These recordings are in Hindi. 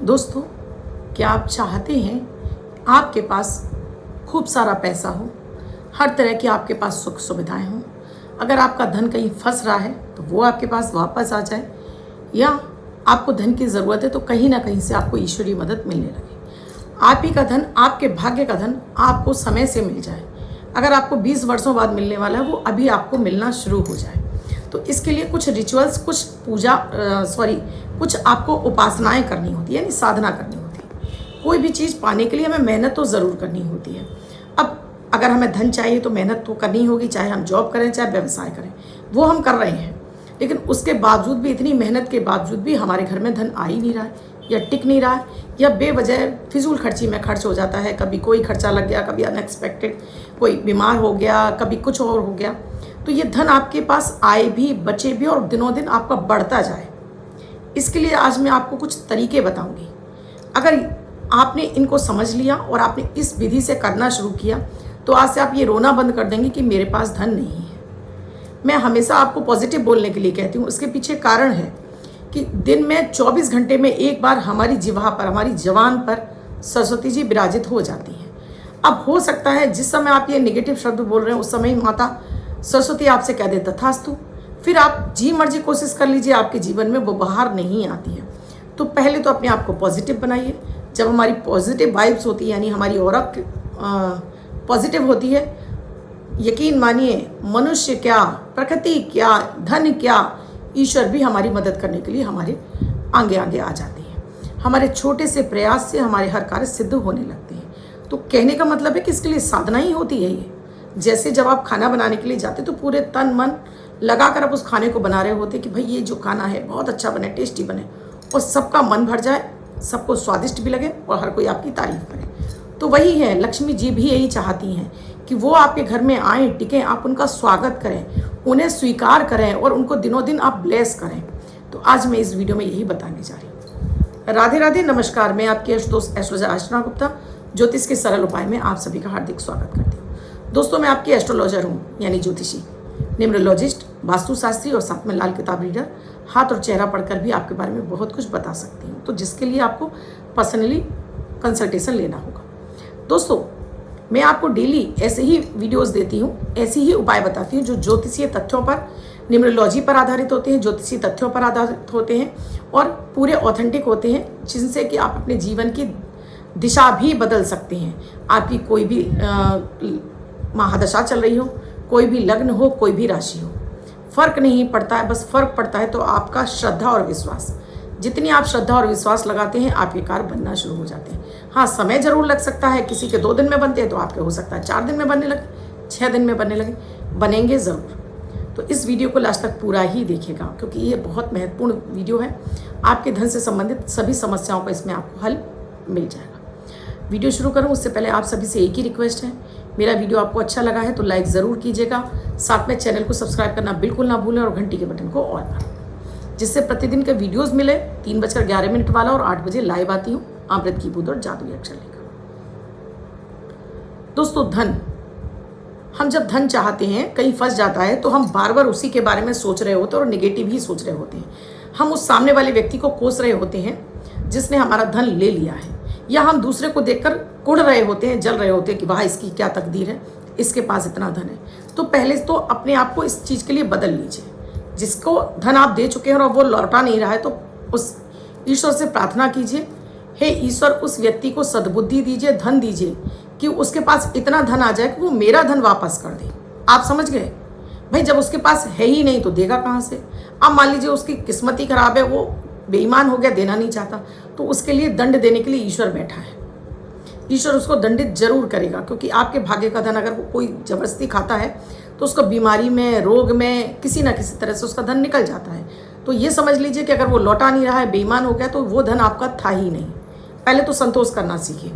दोस्तों, क्या आप चाहते हैं आपके पास खूब सारा पैसा हो, हर तरह की आपके पास सुख सुविधाएं हों? अगर आपका धन कहीं फंस रहा है तो वो आपके पास वापस आ जाए, या आपको धन की ज़रूरत है तो कहीं ना कहीं से आपको ईश्वरीय मदद मिलने लगे। आप ही का धन, आपके भाग्य का धन आपको समय से मिल जाए। अगर आपको 20 वर्षों बाद मिलने वाला है, वो अभी आपको मिलना शुरू हो जाए। तो इसके लिए कुछ रिचुअल्स, कुछ कुछ आपको उपासनाएं करनी होती है, यानी साधना करनी होती है। कोई भी चीज़ पाने के लिए हमें मेहनत तो ज़रूर करनी होती है। अब अगर हमें धन चाहिए तो मेहनत तो करनी होगी, चाहे हम जॉब करें चाहे व्यवसाय करें, वो हम कर रहे हैं। लेकिन उसके बावजूद भी, इतनी मेहनत के बावजूद भी हमारे घर में धन आ ही नहीं रहा है, या टिक नहीं रहा है, या बेवजह फिजूल खर्ची में खर्च हो जाता है। कभी कोई खर्चा लग गया, कभी अनएक्सपेक्टेड कोई बीमार हो गया, कभी कुछ और हो गया। तो ये धन आपके पास आए भी, बचे भी, और दिनों दिन आपका बढ़ता जाए। इसके लिए आज मैं आपको कुछ तरीके बताऊंगी। अगर आपने इनको समझ लिया और आपने इस विधि से करना शुरू किया, तो आज से आप ये रोना बंद कर देंगे कि मेरे पास धन नहीं है। मैं हमेशा आपको पॉजिटिव बोलने के लिए कहती हूँ। इसके पीछे कारण है कि दिन में 24 घंटे में एक बार हमारी जिह्वा पर, हमारी जबान पर सरस्वती जी विराजित हो जाती हैं। अब हो सकता है जिस समय आप ये नेगेटिव शब्द बोल रहे हैं, उस समय माता सरस्वती आपसे कह दे तथास्तु। फिर आप जी मर्जी कोशिश कर लीजिए, आपके जीवन में वो बाहर नहीं आती है। तो पहले तो अपने आप को पॉजिटिव बनाइए। जब हमारी पॉजिटिव वाइब्स होती है, यानी हमारी ऑरा पॉजिटिव होती है, यकीन मानिए, मनुष्य क्या, प्रकृति क्या, धन क्या, ईश्वर भी हमारी मदद करने के लिए हमारे आगे आगे आ जाते हैं। हमारे छोटे से प्रयास से हमारे हर कार्य सिद्ध होने लगते हैं। तो कहने का मतलब है कि इसके लिए साधना ही होती है। ये जैसे जब आप खाना बनाने के लिए जाते तो पूरे तन मन लगाकर आप उस खाने को बना रहे होते कि भाई ये जो खाना है बहुत अच्छा बने, टेस्टी बने, और सबका मन भर जाए, सबको स्वादिष्ट भी लगे और हर कोई आपकी तारीफ करे। तो वही है, लक्ष्मी जी भी यही चाहती हैं कि वो आपके घर में आए, टिकें, आप उनका स्वागत करें, उन्हें स्वीकार करें और उनको दिनों दिन आप ब्लेस करें। तो आज मैं इस वीडियो में यही बताने जा रही हूँ। राधे राधे, नमस्कार। मैं आपकी दोस्त एस्ट्रोलॉजर अर्चना गुप्ता, ज्योतिष के सरल उपाय में आप सभी का हार्दिक स्वागत करती हूँ। दोस्तों, मैं आपकी एस्ट्रोलॉजर हूँ, यानी ज्योतिषी, न्यूमरोलॉजिस्ट, वास्तुशास्त्री और साथ में लाल किताब रीडर। हाथ और चेहरा पढ़कर भी आपके बारे में बहुत कुछ बता सकती हूँ, तो जिसके लिए आपको पर्सनली कंसल्टेशन लेना होगा। दोस्तों, मैं आपको डेली ऐसे ही वीडियोस देती हूँ, ऐसे ही उपाय बताती हूँ जो ज्योतिषीय तथ्यों पर, न्यूमरोलॉजी पर आधारित होते हैं, ज्योतिषीय तथ्यों पर आधारित होते हैं और पूरे ऑथेंटिक होते हैं, जिनसे कि आप अपने जीवन की दिशा भी बदल सकते हैं। आपकी कोई भी महादशा चल रही हो, कोई भी लग्न हो, कोई भी राशि हो, फर्क नहीं पड़ता है। बस फर्क पड़ता है तो आपका श्रद्धा और विश्वास। जितनी आप श्रद्धा और विश्वास लगाते हैं, आपके कार्य बनना शुरू हो जाते हैं। हाँ, समय जरूर लग सकता है, किसी के 2 दिन में बनते हैं तो आपके हो सकता है 4 दिन में बनने लगे, 6 दिन में बनने लगे, बनेंगे ज़रूर। तो इस वीडियो को लास्ट तक पूरा ही देखिएगा, क्योंकि ये बहुत महत्वपूर्ण वीडियो है। आपके धन से संबंधित सभी समस्याओं का इसमें आपको हल मिल जाएगा। वीडियो शुरू करूँ उससे पहले आप सभी से एक ही रिक्वेस्ट है, मेरा वीडियो आपको अच्छा लगा है तो लाइक ज़रूर कीजिएगा। साथ में चैनल को सब्सक्राइब करना बिल्कुल ना भूलें और घंटी के बटन को ऑल पर, जिससे प्रतिदिन के वीडियोस मिले। 3:11 वाला और 8 बजे लाइव आती हूँ, अमृत की बूंद और जादुई अक्षर लेकर। दोस्तों, धन, हम जब धन चाहते हैं, कहीं फंस जाता है तो हम बार बार उसी के बारे में सोच रहे होते हैं और निगेटिव ही सोच रहे होते हैं। हम उस सामने वाले व्यक्ति को कोस रहे होते हैं जिसने हमारा धन ले लिया है, या हम दूसरे को देखकर कुढ़ रहे होते हैं, जल रहे होते हैं कि वाह, इसकी क्या तकदीर है, इसके पास इतना धन है। तो पहले तो अपने आप को इस चीज़ के लिए बदल लीजिए। जिसको धन आप दे चुके हैं और वो लौटा नहीं रहा है, तो उस ईश्वर से प्रार्थना कीजिए, हे ईश्वर, उस व्यक्ति को सद्बुद्धि दीजिए, धन दीजिए कि उसके पास इतना धन आ जाए कि वो मेरा धन वापस कर दे। आप समझ गए भाई? जब उसके पास है ही नहीं तो देगा कहाँ से? अब मान लीजिए उसकी किस्मत ही खराब है, वो बेईमान हो गया, देना नहीं चाहता, तो उसके लिए दंड देने के लिए ईश्वर बैठा है। ईश्वर उसको दंडित जरूर करेगा, क्योंकि आपके भाग्य का धन अगर वो कोई जबरदस्ती खाता है तो उसको बीमारी में, रोग में, किसी ना किसी तरह से उसका धन निकल जाता है। तो ये समझ लीजिए कि अगर वो लौटा नहीं रहा है, बेईमान हो गया, तो वो धन आपका था ही नहीं। पहले तो संतोष करना सीखिए।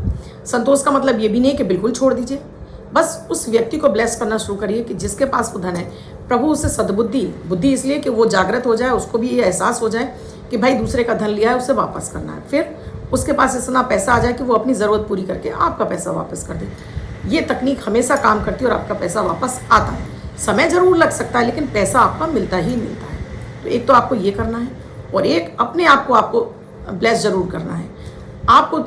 संतोष का मतलब ये भी नहीं कि बिल्कुल छोड़ दीजिए, बस उस व्यक्ति को ब्लेस करना शुरू करिए कि जिसके पास वो धन है, प्रभु उसे सद्बुद्धि, बुद्धि इसलिए कि वो जागृत हो जाए, उसको भी ये एहसास हो जाए कि भाई दूसरे का धन लिया है, उसे वापस करना है। फिर उसके पास इतना पैसा आ जाए कि वो अपनी ज़रूरत पूरी करके आपका पैसा वापस कर दे। ये तकनीक हमेशा काम करती है और आपका पैसा वापस आता है। समय ज़रूर लग सकता है, लेकिन पैसा आपका मिलता ही मिलता है। तो एक तो आपको ये करना है, और एक अपने आप को आपको ब्लेस ज़रूर करना है। आपको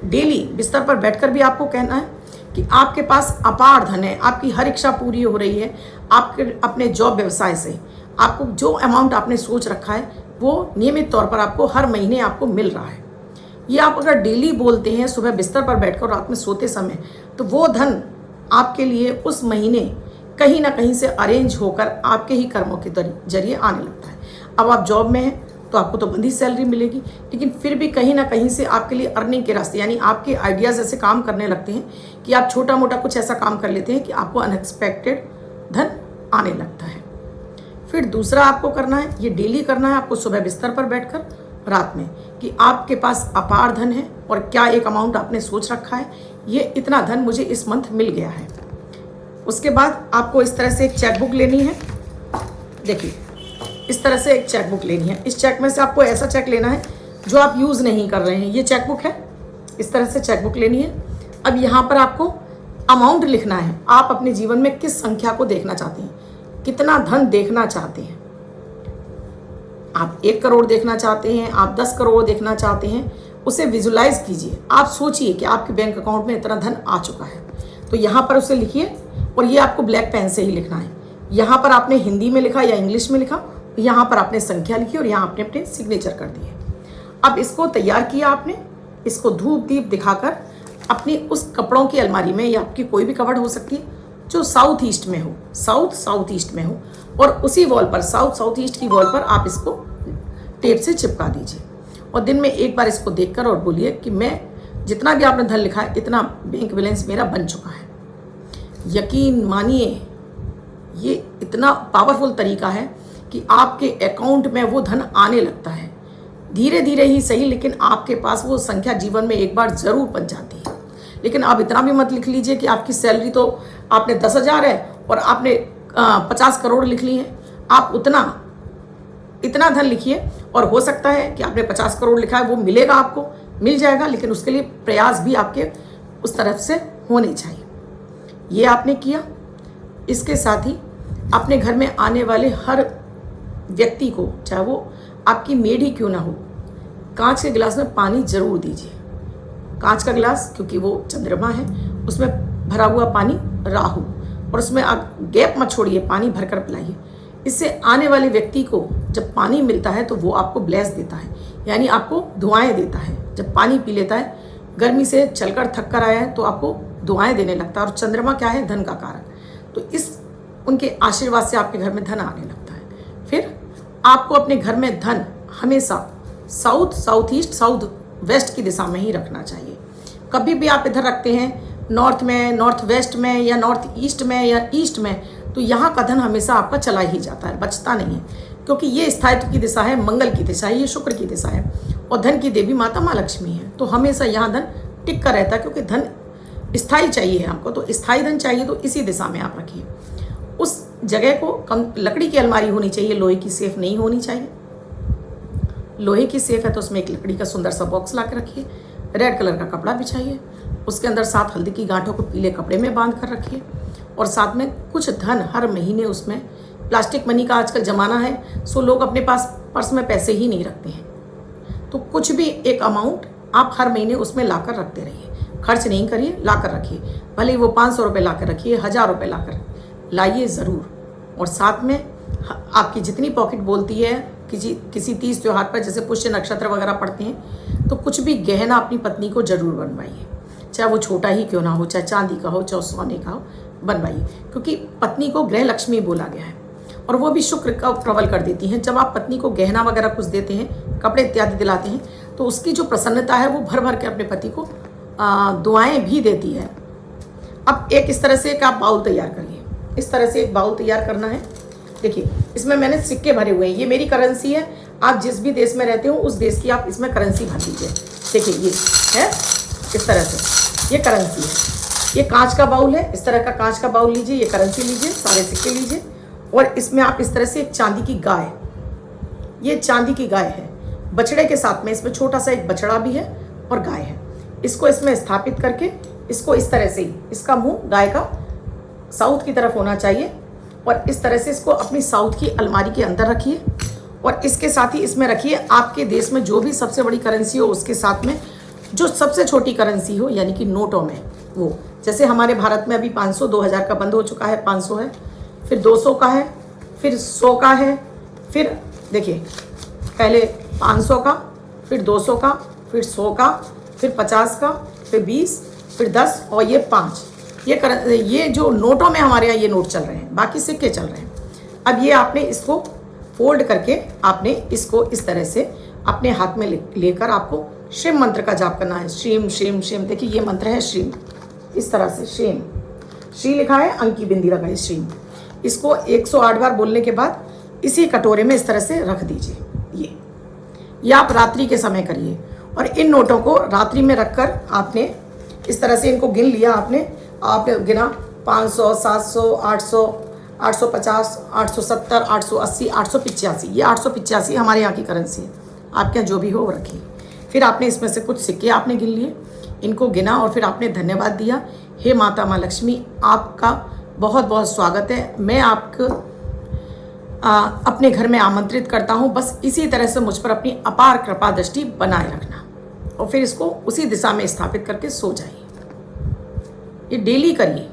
डेली बिस्तर पर बैठकर भी आपको कहना है कि आपके पास अपार धन है, आपकी हर इच्छा पूरी हो रही है। आपके अपने जॉब व्यवसाय से आपको जो अमाउंट आपने सोच रखा है वो नियमित तौर पर आपको हर महीने आपको मिल रहा है। ये आप अगर डेली बोलते हैं सुबह बिस्तर पर बैठकर रात में सोते समय, तो वो धन आपके लिए उस महीने कहीं ना कहीं से अरेंज होकर आपके ही कर्मों के जरिए आने लगता है। अब आप जॉब में हैं तो आपको तो बंधी सैलरी मिलेगी, लेकिन फिर भी कहीं ना कहीं से आपके लिए अर्निंग के रास्ते, यानी आपके आइडियाज़ ऐसे काम करने लगते हैं कि आप छोटा मोटा कुछ ऐसा काम कर लेते हैं कि आपको अनएक्सपेक्टेड धन आने लगता है। फिर दूसरा आपको करना है, ये डेली करना है आपको सुबह बिस्तर पर बैठकर रात में, कि आपके पास अपार धन है और क्या एक अमाउंट आपने सोच रखा है, ये इतना धन मुझे इस मंथ मिल गया है। उसके बाद आपको इस तरह से एक चेक बुक लेनी है। देखिए, इस तरह से एक चेक बुक लेनी है। इस चेक में से आपको ऐसा चेक लेना है जो आप यूज़ नहीं कर रहे हैं। ये चेक बुक है, इस तरह से चेक बुक लेनी है। अब यहाँ पर आपको अमाउंट लिखना है, आप अपने जीवन में किस संख्या को देखना चाहते हैं, कितना धन देखना चाहते हैं। आप 1 करोड़ देखना चाहते हैं, आप 10 करोड़ देखना चाहते हैं, उसे विजुलाइज कीजिए। आप सोचिए कि आपके बैंक अकाउंट में इतना धन आ चुका है, तो यहाँ पर उसे लिखिए। और ये आपको ब्लैक पेन से ही लिखना है। यहाँ पर आपने हिंदी में लिखा या इंग्लिश में लिखा, यहाँ पर आपने संख्या लिखी और यहाँ आपने अपने सिग्नेचर कर दिए। अब इसको तैयार किया आपने, इसको धूप दीप दिखाकर अपनी उस कपड़ों की अलमारी में, या आपकी कोई भी कबर्ड हो सकती है जो साउथ ईस्ट में हो, साउथ ईस्ट में हो, और उसी वॉल पर, साउथ ईस्ट की वॉल पर आप इसको टेप से चिपका दीजिए। और दिन में एक बार इसको देखकर और बोलिए कि मैं जितना भी आपने धन लिखा है इतना बैंक बैलेंस मेरा बन चुका है। यकीन मानिए, ये इतना पावरफुल तरीका है कि आपके अकाउंट में वो धन आने लगता है। धीरे धीरे ही सही, लेकिन आपके पास वो संख्या जीवन में एक बार ज़रूर बन जाती है। लेकिन आप इतना भी मत लिख लीजिए कि आपकी सैलरी तो आपने 10,000 है और आपने 50 करोड़ लिख ली है। आप इतना धन लिखिए, और हो सकता है कि आपने 50 करोड़ लिखा है वो मिलेगा, आपको मिल जाएगा, लेकिन उसके लिए प्रयास भी आपके उस तरफ से होने चाहिए। ये आपने किया। इसके साथ ही अपने घर में आने वाले हर व्यक्ति को, चाहे वो आपकी मेड ही क्यों ना हो, कांच के गिलास में पानी जरूर दीजिए। कांच का गिलास, क्योंकि वो चंद्रमा है, उसमें भरा हुआ पानी राहु, और उसमें आप गैप मत छोड़िए, पानी भरकर पिलाइए। इससे आने वाले व्यक्ति को जब पानी मिलता है तो वो आपको ब्लेस देता है, यानी आपको दुआएं देता है। जब पानी पी लेता है, गर्मी से चलकर थक कर आया है तो आपको दुआएं देने लगता है। और चंद्रमा क्या है? धन का कारक। तो इस उनके आशीर्वाद से आपके घर में धन आने लगता है। फिर आपको अपने घर में धन हमेशा साउथ ईस्ट, साउथ वेस्ट की दिशा में ही रखना चाहिए। कभी भी आप इधर रखते हैं नॉर्थ में, नॉर्थ वेस्ट में, या नॉर्थ ईस्ट में, या ईस्ट में, तो यहाँ का धन हमेशा आपका चला ही जाता है, बचता नहीं है। क्योंकि ये स्थायित्व की दिशा है, मंगल की दिशा है, ये शुक्र की दिशा है, और धन की देवी माता माँ लक्ष्मी है। तो हमेशा यहाँ धन टिक कर रहता है, क्योंकि धन स्थायी चाहिए हमको। तो स्थायी धन चाहिए तो इसी दिशा में आप रखिए। उस जगह को कम लकड़ी की अलमारी होनी चाहिए, लोहे की सेफ नहीं होनी चाहिए। लोहे की सेफ है तो उसमें एक लकड़ी का सुंदर सा बॉक्स ला के रखिए। रेड कलर का कपड़ा बिछाइए, उसके अंदर 7 हल्दी की गांठों को पीले कपड़े में बांध कर रखिए, और साथ में कुछ धन हर महीने उसमें, प्लास्टिक मनी का आजकल ज़माना है, सो लोग अपने पास पर्स में पैसे ही नहीं रखते हैं, तो कुछ भी एक अमाउंट आप हर महीने उसमें ला कर रखते रहिए। खर्च नहीं करिए, ला कर रखिए। भले ही वो 500 रुपये ला कर रखिए, 1000 रुपये ला कर लाइए ज़रूर। और साथ में आपकी जितनी पॉकेट बोलती है, किसी तीज त्यौहार पर जैसे पुष्य नक्षत्र वगैरह पड़ते हैं, तो कुछ भी गहना अपनी पत्नी को ज़रूर बनवाइए, चाहे वो छोटा ही क्यों ना हो, चाहे चांदी का हो, चाहे सोने का हो, बनवाइए। क्योंकि पत्नी को गृह लक्ष्मी बोला गया है, और वो भी शुक्र का प्रबल कर देती हैं। जब आप पत्नी को गहना वगैरह कुछ देते हैं, कपड़े इत्यादि दिलाते हैं, तो उसकी जो प्रसन्नता है वो भर भर के अपने पति को दुआएं भी देती है। अब एक इस तरह से एक आप बाउल तैयार करिए। इस तरह से एक बाउल तैयार करना है। देखिए, इसमें मैंने सिक्के भरे हुए हैं, ये मेरी करेंसी है। आप जिस भी देश में रहते हो उस देश की आप इसमें करेंसी भर दीजिए। देखिए, ये है इस तरह से, ये करेंसी है। ये कांच का बाउल है, इस तरह का कांच का बाउल लीजिए, ये करेंसी लीजिए, सारे सिक्के लीजिए, और इसमें आप इस तरह से एक चांदी की गाय, ये चांदी की गाय है, बछड़े के साथ में इसमें छोटा सा एक बछड़ा भी है और गाय है। इसको इसमें स्थापित करके इसको इस तरह से, इसका मुंह गाय का साउथ की तरफ होना चाहिए, और इस तरह से इसको अपनी साउथ की अलमारी के अंदर रखिए। और इसके साथ ही इसमें रखिए आपके देश में जो भी सबसे बड़ी करेंसी हो, उसके साथ में जो सबसे छोटी करेंसी हो यानी कि नोटों में, वो जैसे हमारे भारत में अभी 500 2000 का बंद हो चुका है, 500 है, फिर 200 का है, फिर 100 का है, फिर देखिए पहले 500 का, फिर 200 का, फिर 100 का, फिर 50 का, फिर 20, फिर 10 और ये 5। ये जो नोटों में हमारे यहाँ ये नोट चल रहे हैं, बाकी सिक्के चल रहे हैं। अब ये आपने इसको फोल्ड करके आपने इसको इस तरह से अपने हाथ में लेकर आपको श्रीम मंत्र का जाप करना है। श्रीम श्रीम श्रीम, देखिए ये मंत्र है श्रीम, इस तरह से श्रीम, श्री लिखा है, अंक की बिंदी लगाई, श्रीम। इसको 108 बार बोलने के बाद इसी कटोरे में इस तरह से रख दीजिए। ये आप रात्रि के समय करिए और इन नोटों को रात्रि में रखकर आपने इस तरह से इनको गिन लिया। आपने गिना 500, 700, 800, 850, 870, 880, 885। ये 885 हमारे यहाँ की करेंसी है, आपके यहाँ जो भी हो वो रखिए। फिर आपने इसमें से कुछ सिक्के आपने गिन लिए, इनको गिना और फिर आपने धन्यवाद दिया। हे माता माँ लक्ष्मी, आपका बहुत बहुत स्वागत है, मैं आपको अपने घर में आमंत्रित करता हूँ। बस इसी तरह से मुझ पर अपनी अपार कृपा दृष्टि बनाए रखना। और फिर इसको उसी दिशा में स्थापित करके सो जाइए। ये डेली करिए।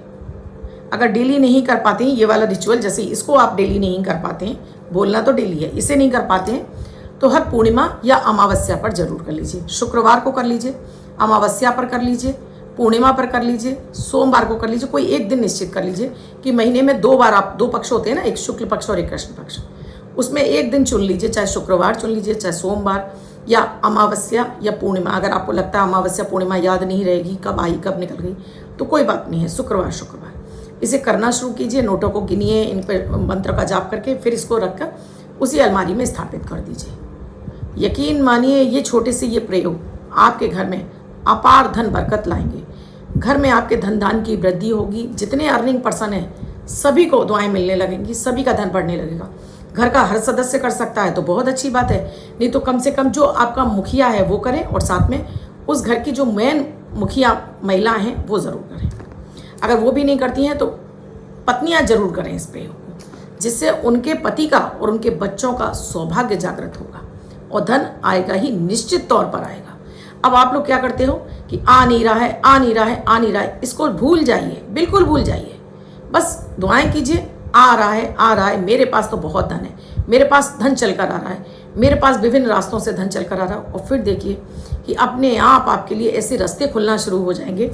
अगर डेली नहीं कर पाते हैं ये वाला रिचुअल, जैसे इसको आप डेली नहीं कर पाते हैं, बोलना तो डेली है, इसे नहीं कर पाते हैं तो हर पूर्णिमा या अमावस्या पर जरूर कर लीजिए। शुक्रवार को कर लीजिए, अमावस्या पर कर लीजिए, पूर्णिमा पर कर लीजिए, सोमवार को कर लीजिए। कोई एक दिन निश्चित कर लीजिए कि महीने में 2 बार, आप 2 पक्ष होते हैं ना, एक शुक्ल पक्ष और एक कृष्ण पक्ष, उसमें एक दिन चुन लीजिए, चाहे शुक्रवार चुन लीजिए, चाहे सोमवार या अमावस्या या पूर्णिमा। अगर आपको लगता है अमावस्या पूर्णिमा याद नहीं रहेगी, कब आई कब निकल गई, तो कोई बात नहीं है, शुक्रवार इसे करना शुरू कीजिए। नोटों को गिनिए, इन पर मंत्र का जाप करके फिर इसको रखकर उसी अलमारी में स्थापित कर दीजिए। यकीन मानिए ये छोटे से ये प्रयोग आपके घर में अपार धन बरकत लाएंगे। घर में आपके धन दान की वृद्धि होगी। जितने अर्निंग पर्सन हैं सभी को दुआएं मिलने लगेंगी, सभी का धन बढ़ने लगेगा। घर का हर सदस्य कर सकता है तो बहुत अच्छी बात है, नहीं तो कम से कम जो आपका मुखिया है वो करे और साथ में उस घर की जो मेन मुखिया महिलाएं हैं वो ज़रूर करें। अगर वो भी नहीं करती हैं तो पत्नियां जरूर करें इस प्रयोग को, जिससे उनके पति का और उनके बच्चों का सौभाग्य जागृत होगा और धन आएगा ही, निश्चित तौर पर आएगा। अब आप लोग क्या करते हो कि आ नहीं रहा है, आ नहीं रहा है, आ नहीं रहा है, इसको भूल जाइए, बिल्कुल भूल जाइए। बस दुआएं कीजिए, आ रहा है, आ रहा है, मेरे पास तो बहुत धन है, मेरे पास धन चल कर आ रहा है, मेरे पास विभिन्न रास्तों से धन चल कर आ रहा है। और फिर देखिए कि अपने आप आपके लिए ऐसे रास्ते खुलना शुरू हो जाएंगे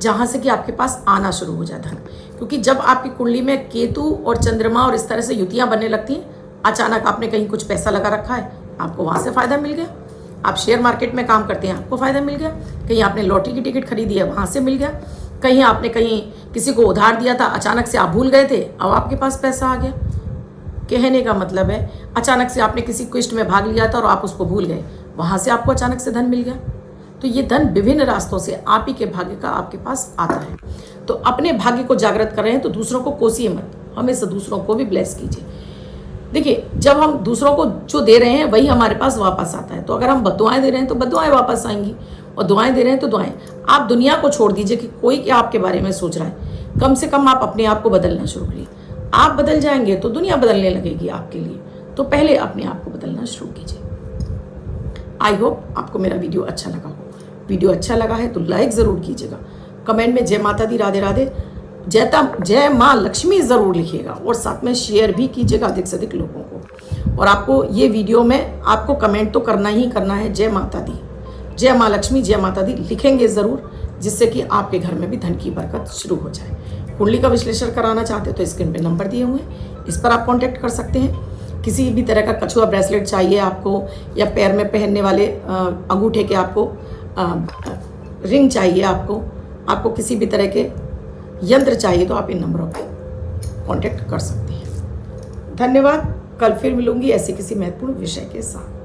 जहाँ से कि आपके पास आना शुरू हो जाए धन। क्योंकि जब आपकी कुंडली में केतु और चंद्रमा और इस तरह से युतियाँ बनने लगती हैं, अचानक आपने कहीं कुछ पैसा लगा रखा है, आपको वहाँ से फ़ायदा मिल गया। आप शेयर मार्केट में काम करते हैं, आपको फ़ायदा मिल गया। कहीं आपने लॉटरी की टिकट खरीदी है, वहाँ से मिल गया। कहीं आपने कहीं किसी को उधार दिया था, अचानक से आप भूल गए थे, अब आपके पास पैसा आ गया। कहने का मतलब है अचानक से आपने किसी क्विस्ट में भाग लिया था और आप उसको भूल गए, वहाँ से आपको अचानक से धन मिल गया। तो ये धन विभिन्न रास्तों से आप ही के भाग्य का आपके पास आता है। तो अपने भाग्य को जागृत कर रहे हैं तो दूसरों को कोसिए मत, हमेशा दूसरों को भी ब्लेस कीजिए। देखिए जब हम दूसरों को जो दे रहे हैं वही हमारे पास वापस आता है। तो अगर हम बद्दुआएं दे रहे हैं तो बद्दुआएं वापस आएंगी, और दुआएं दे रहे हैं तो दुआएं। आप दुनिया को छोड़ दीजिए कि कोई क्या आपके बारे में सोच रहा है, कम से कम आप अपने आप को बदलना शुरू करिए। आप बदल जाएंगे तो दुनिया बदलने लगेगी आपके लिए। तो पहले अपने आप को बदलना शुरू कीजिए। आई होप आपको मेरा वीडियो अच्छा लगा हो। वीडियो अच्छा लगा है तो लाइक ज़रूर कीजिएगा, कमेंट में जय माता दी, राधे राधे, जय माँ लक्ष्मी ज़रूर लिखिएगा, और साथ में शेयर भी कीजिएगा अधिक से अधिक लोगों को। और आपको ये वीडियो में आपको कमेंट तो करना ही करना है, जय माता दी, जय माँ लक्ष्मी, जय माता दी लिखेंगे ज़रूर, जिससे कि आपके घर में भी धन की बरकत शुरू हो जाए। कुंडली का विश्लेषण कराना चाहते हो तो स्क्रीन पे नंबर दिए हुए हैं, इस पर आप कांटेक्ट कर सकते हैं। किसी भी तरह का कछुआ ब्रेसलेट चाहिए आपको, या पैर में पहनने वाले अंगूठे के आपको रिंग चाहिए, आपको किसी भी तरह के यंत्र चाहिए तो आप इन नंबरों पर कांटेक्ट कर सकते हैं। धन्यवाद। कल फिर मिलूंगी ऐसे किसी महत्वपूर्ण विषय के साथ।